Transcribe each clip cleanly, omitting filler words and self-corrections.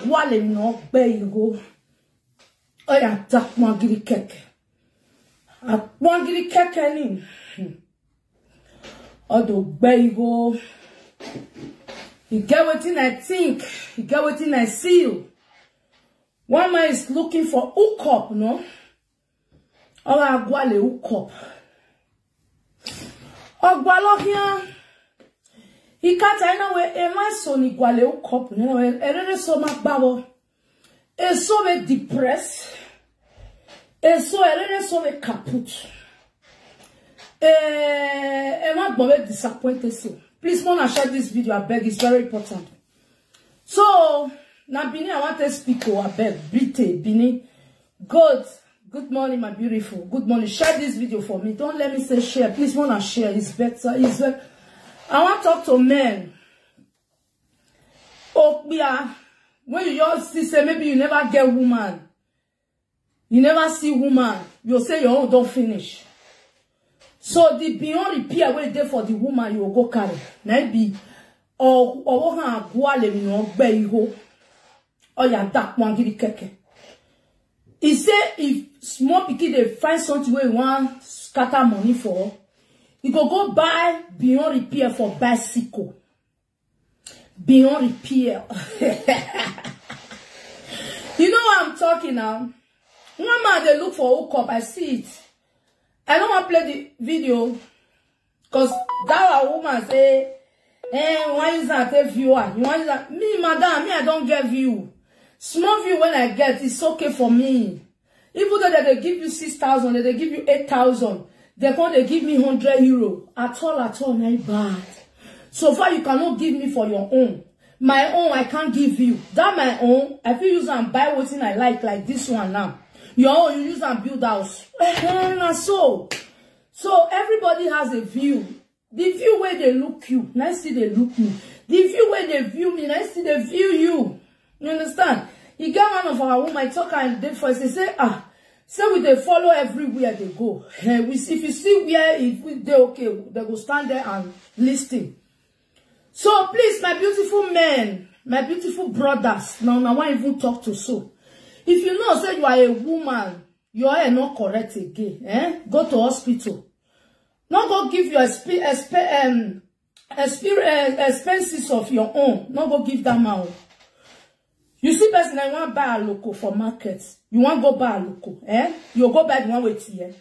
guale no beigo. Oya tak mwangiri keke. A mwangiri keke ni. Odo beigo. You get what I think. You get what I see. One man is looking for hook up, no? Oya guale hook up. Ogbalo here. He can't I know where my son iguale o couple. You know, and so much babo. And so me depressed. And so me kaput. And my boy disappointed so. Please wanna share this video, I beg, it's very important. So now Bini, I want to speak to I beg. Bini. Good morning, my beautiful. Good morning. Share this video for me. Don't let me say share. Please wanna share. It's better. It's better. I want to talk to men. Oh, yeah. When you just see, say, maybe you never get woman. You never see woman. You say your own don't finish. So the beyond repair where there for the woman, you will go carry. Maybe. Or ya dark one give keke. He say if small pikin they find something where you want scatter money for. You go buy beyond repair for bicycle. Beyond repair. You know what I'm talking now? One man they look for hook up. I see it. I don't want to play the video. Because that woman say, why is that a viewer? You want that? Me, madam, I don't get view. Small view when I get, it's okay for me. Even though they give you 6,000, they give you 8,000. They're going to give me 100 euro. At all, not bad. So far, you cannot give me for your own. My own, I can't give you. That my own, I feel use and buy what I like this one now. Your own, you use and build house. So everybody has a view. The view where they look you, nice see they look me. The view where they view me, nice see they view you. You understand? You get one of our women, I talk and they first, they say, so we they follow everywhere they go. If you see where if they okay, they go stand there and listen. So please, my beautiful men, my beautiful brothers, now I want even talk to so. If you know, say you are a woman, you are not correct again. Go to hospital. Not go give your expenses of your own. Not go give that man. You see, person, I want to buy a local for markets. You want to go buy a local, You go buy the one with here.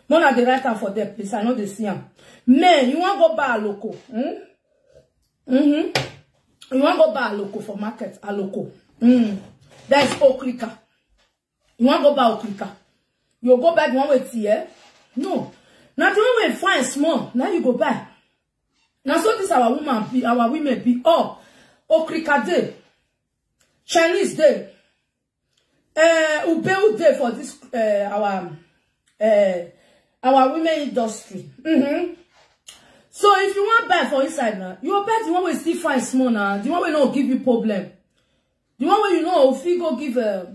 None of the right time for them, please. I know they see them. Men, you want to go buy a local, You want to go buy a local for market, a local. That's Okrika. You want to go buy Okrika. You go buy the one with here. No. Now the one we find small. Now you go buy. Now so this our women be. Oh, Okrika day. Chinese day. Ubeu day for this our women industry. So if you want buy for inside now, you will buy the one we still find small now. The one we not give you problem. The one where you know if you go give a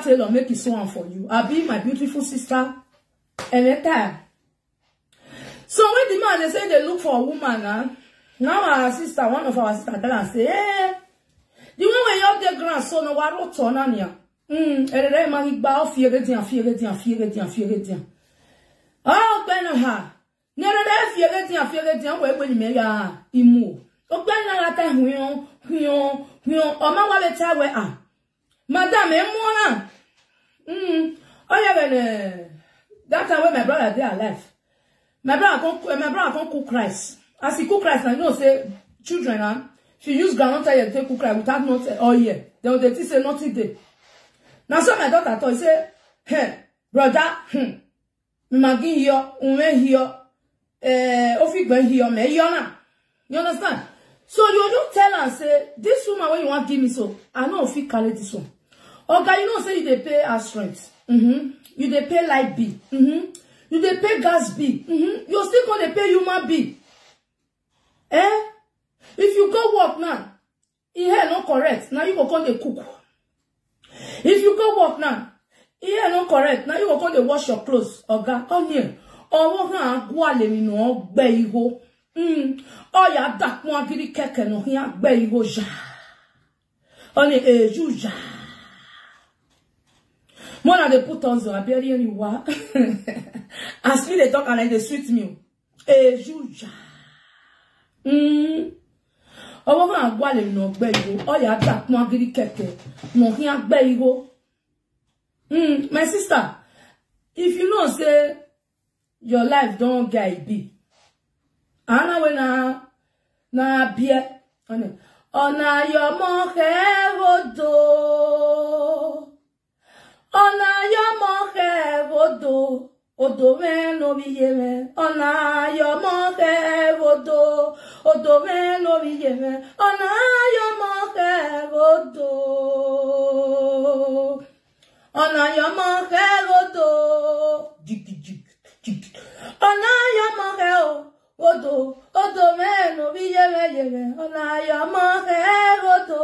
tailor make it so one for you. I'll be my beautiful sister anytime. So when the man they say they look for a woman now our sister, one of our sisters tell and say, hey, the one where you have the grand son no waro tonania. Erere magigba o fiere dian. Oh, ben ha. Nerere fiere dian we ni me ya imu. O ben na ta huyon. O ma wa le ta we Madam e mo na. Oh yeah, ben that time when my brother they alive. My brother can't cook rice. As he cook rice, I know say children she use groundnut oil to cook rice without not oil. Then they say nothing there. Now so my daughter told say, hey, brother, magi here, ume here, ofigben here, me here na. You understand? So you don't tell and say, this woman when you want give me so, I know if you carry this one. Okay, you know say you they pay as rent. You they pay light bill. You they pay gas bill. You're still gonna pay human bill. If you go work now, here not correct. Now you go come the cook. If you go work now, here not correct. Now you go come the wash your clothes. Oga, come here. Or walk go ale mi no gbe iho. Oh ya dak mo agiri keke no here gbe iho ja. On est juja. Moi, on a des potents, on a bien rien eu. As me, they talk and like the sweet meal. Juja. On va voir les noms belgo. Oh, y'a dat, moi, gris keke. Mon rien belgo. My sister, if you know, say, your life don't get be. Ana we na bie. Ona yo mohe vodo. Ona yo mohe vodo. Odo me no vieme. Ona yo mohe vodo. Odo me no vieme. Ona yo mohe vodo. Ona yo mohe vodo. Jig jig jig. Ona yo mohe vodo. Odo me no vieme. Ona yo mohe vodo.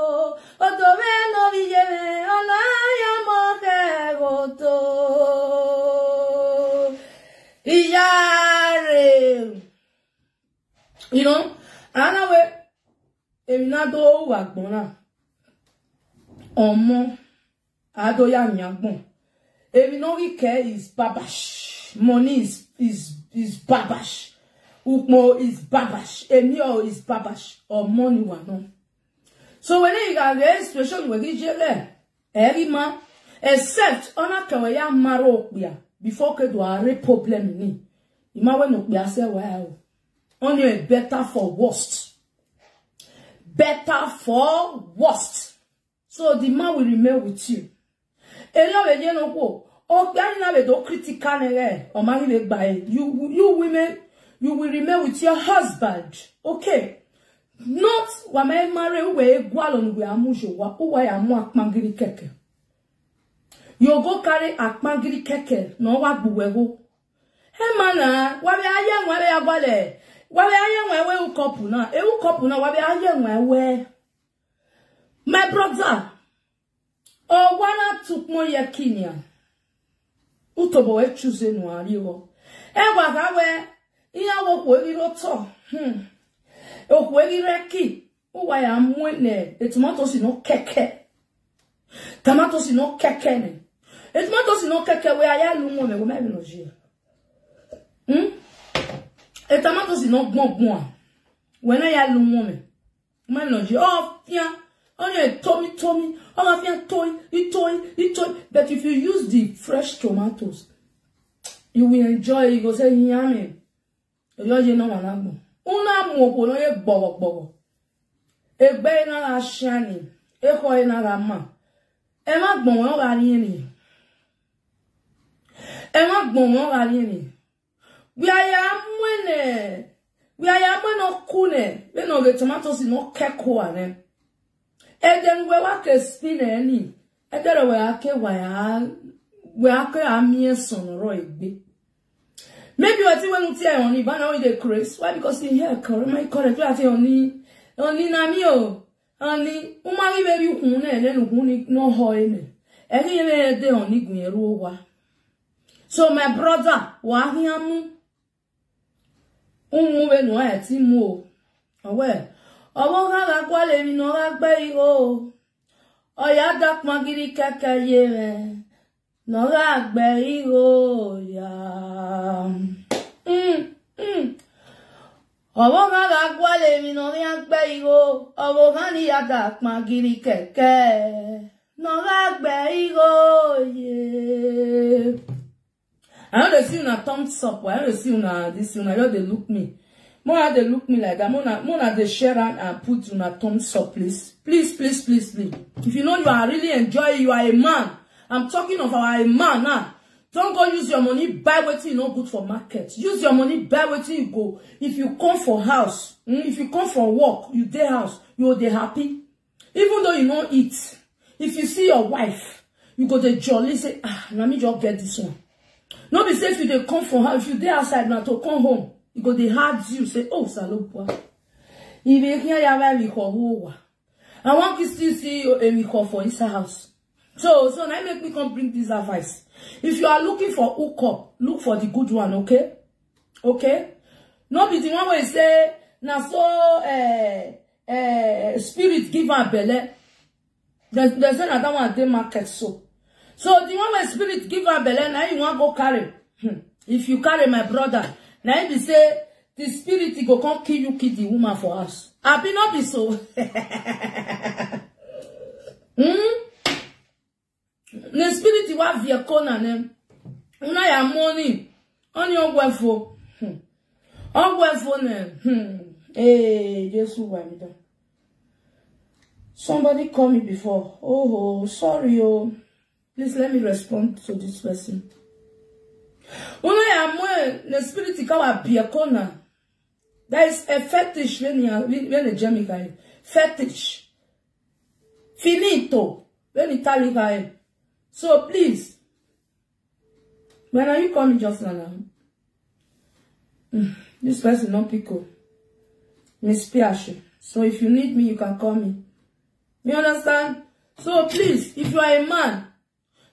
Odo me no vieme. Ona yo mohe vodo. Iyare. You know, anawe eminado wagbona. Omo ado ya nyagbon. Eminori ke is babash. Money is babash. Ukmo is babash. Emio is babash. Or money wano. So when you got a situation where you jele, every man, except ona kawaya maro ya. Before que do a problem ni. Ima we no be say well. Only better for worst. Better for worst. So the man will remain with you. Ela we je no ko. O gba na we do critical nere. O ma ni le gba e. You women, you will remain with your husband. Okay. Not wa me marry we gwalon we amujo wa o wa ya mu akpangiri keke. You go carry akpangiri keke no wa gbuwego. Hey mana, wa be aye nwa be agwale. Wa be aye nwa we u couple na. E u couple na wa be aye nwa we. My brother. O wana took mo yakinia. Utobo we choose no ariwo. E wa ga we iya wo ko ri ro to. O ko ri reki. O wa ya mwene. E tomato si no keke. Tomato si no keke ne. Et tomato si no keke we aya lu mo me go me no ji. Et tomato si no gbon. When aya lu mo me. Me no ji. Oh, yeah. Oh, Tommy. Oh, yeah, toy. But if you use the fresh tomatoes, you will enjoy it. You go say, yummy. You know what I'm doing. Una mo no ye bobo. Egbe na la shani. Eko na la ma. E ma gbon won ga ni. E ma gbon won ga ni. We are mwene. We are mwene kune. We no the tomatoes no keko ane. E den we wa ke spin ni. E den we ake we ake amie sonoro egbe. Maybe what you want to say on but now the craze. Why? Because in here, my correct only namio. Only umari very hune, then huni no hoine. Any day only gueroa. So my brother, wahiamu umuwe no ati mo. Aware. Owoga gwale mi no agbe o. Oya dak magiri kakayere. No agbe o ya. Owoga ga gwale mi no agbe o. Owoga ni adak magiri keke. No agbe o ye. I don't see una thumbs up. I don't see una this una. You they look me. More they look me like that. More they share and put una thumbs up, please. Please. If you know you are really enjoying, you are a man. I'm talking of a man now. Don't go use your money, buy what you know good for market. Use your money, buy what you go. If you come for house, if you come for work, you day house, you will be happy. Even though you don't eat. If you see your wife, you go to jolly say, let me just get this one. Not be safe if they come for house, if you day outside now to come home, you go they hard you say, oh salopwa. If you hear your wife, I want to still see you for inside house. So now make me come bring this advice. If you are looking for hookup, look for the good one, okay? Okay? Not be the one where you say, na so spirit give her belly. They say that one dey market so. So the one where spirit give her belly, now you want go carry. If you carry my brother, now you say the spirit go come kill the woman for us. I be not be so. The spirit wa vehicle na nem. Una ya money. On your wefo. On wefo ne. Hey, Jesus why me down. Somebody called me before. Oh, sorry, oh. Please let me respond to this person. Una ya mo the spirit ka wa vehicle na. There is a fetish when the Jamaica fetish. Finito when Italica. So please, when are you coming just now? This person not pickle. Miss Piache. So if you need me, you can call me. You understand? So please, if you are a man,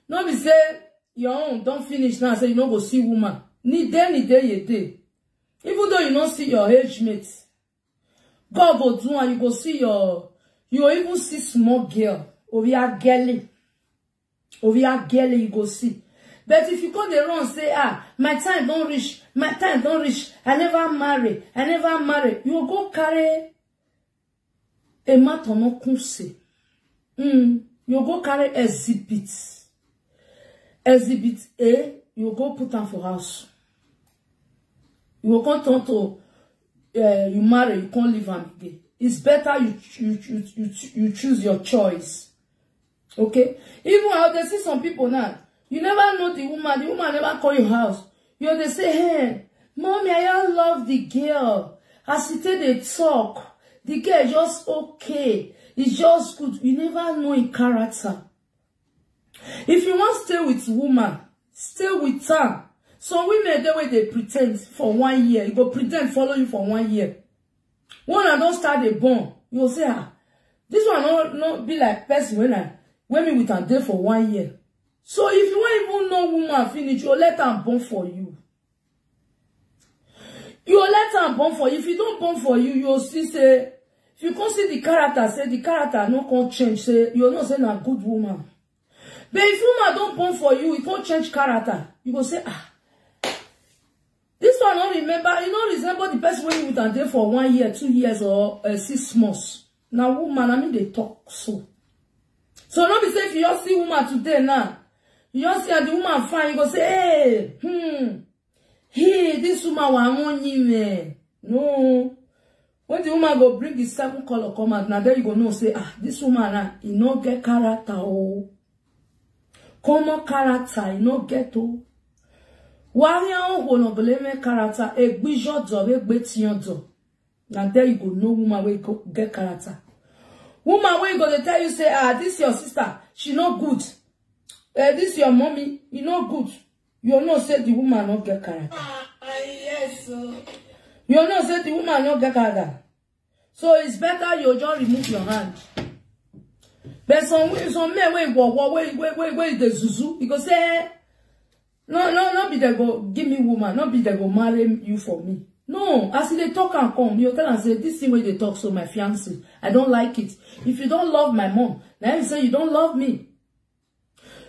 don't be say your own don't finish now. Say you don't go see woman. Ni day you day. Even though you don't see your age mates, God go do and you go see your. You even see small girl over your girly. Over your girl, you go see. But if you go the wrong, say, my time don't reach, I never marry, you go carry a matter no kunse. You go carry exhibit A, you go put on for house. You go turn to, you marry, you can't live on again. It's better you choose your choice. Okay? Even how they see some people now, you never know the woman never call your house. You they say, hey, mommy, I don't love the girl. As you take the talk, the girl is just okay. It's just good. You never know in character. If you want to stay with woman, stay with her. Some women, the way they pretend for 1 year, you go pretend follow you for 1 year. When I don't start a bond, you'll say, this one not be like person when me with a day for 1 year. So if you don't even know woman finish, you'll let her born for you. You'll let her born for you. If you don't born for you, you'll see say, if you can't see the character, say the character no can't change, say you're not saying a good woman. But if woman don't born for you, it can't change character. You go say, this one don't remember, you don't resemble the person when you with a day for 1 year, 2 years, or 6 months. Now woman, I mean they talk so. So not be say if you just see woman today now, you just see the woman fine, you go say, hey, this woman want me. No. When the woman go bring the 7 color come out, now there you go know say, this woman he no get character, oh. Common character, he no get oh. Warrior who no believe character, a bijo job, a betiyon job. Now there you go know woman will go get character. Woman when you go to tell you say, this your sister, she not good. This your mommy, you not good. You not say the woman not get character. Yes, sir. You not say the woman not get character. So it's better you just remove your hand. But some men wait the zuzu. You go say, no be they go give me woman, not be they go marry you for me. No, as they talk and come, you tell and say, this thing where they talk, so my fiancé, I don't like it. If you don't love my mom, now you say you don't love me.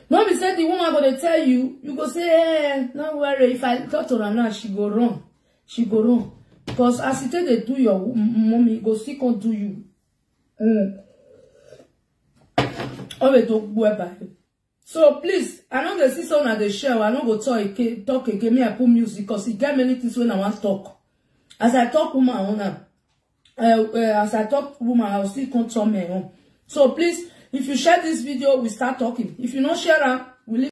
No, be say the woman gonna tell you, you go say, don't worry, if I talk to her now, she go wrong. She go wrong. Because as you tell they do your mommy, go still can't do you. So please, I know the sister on the show, I know go talk again, me I put music, because it get many things when I want to talk. As I talk woman, as I talk woman, I will still control me. So please, if you share this video, we start talking. If you not share, we leave.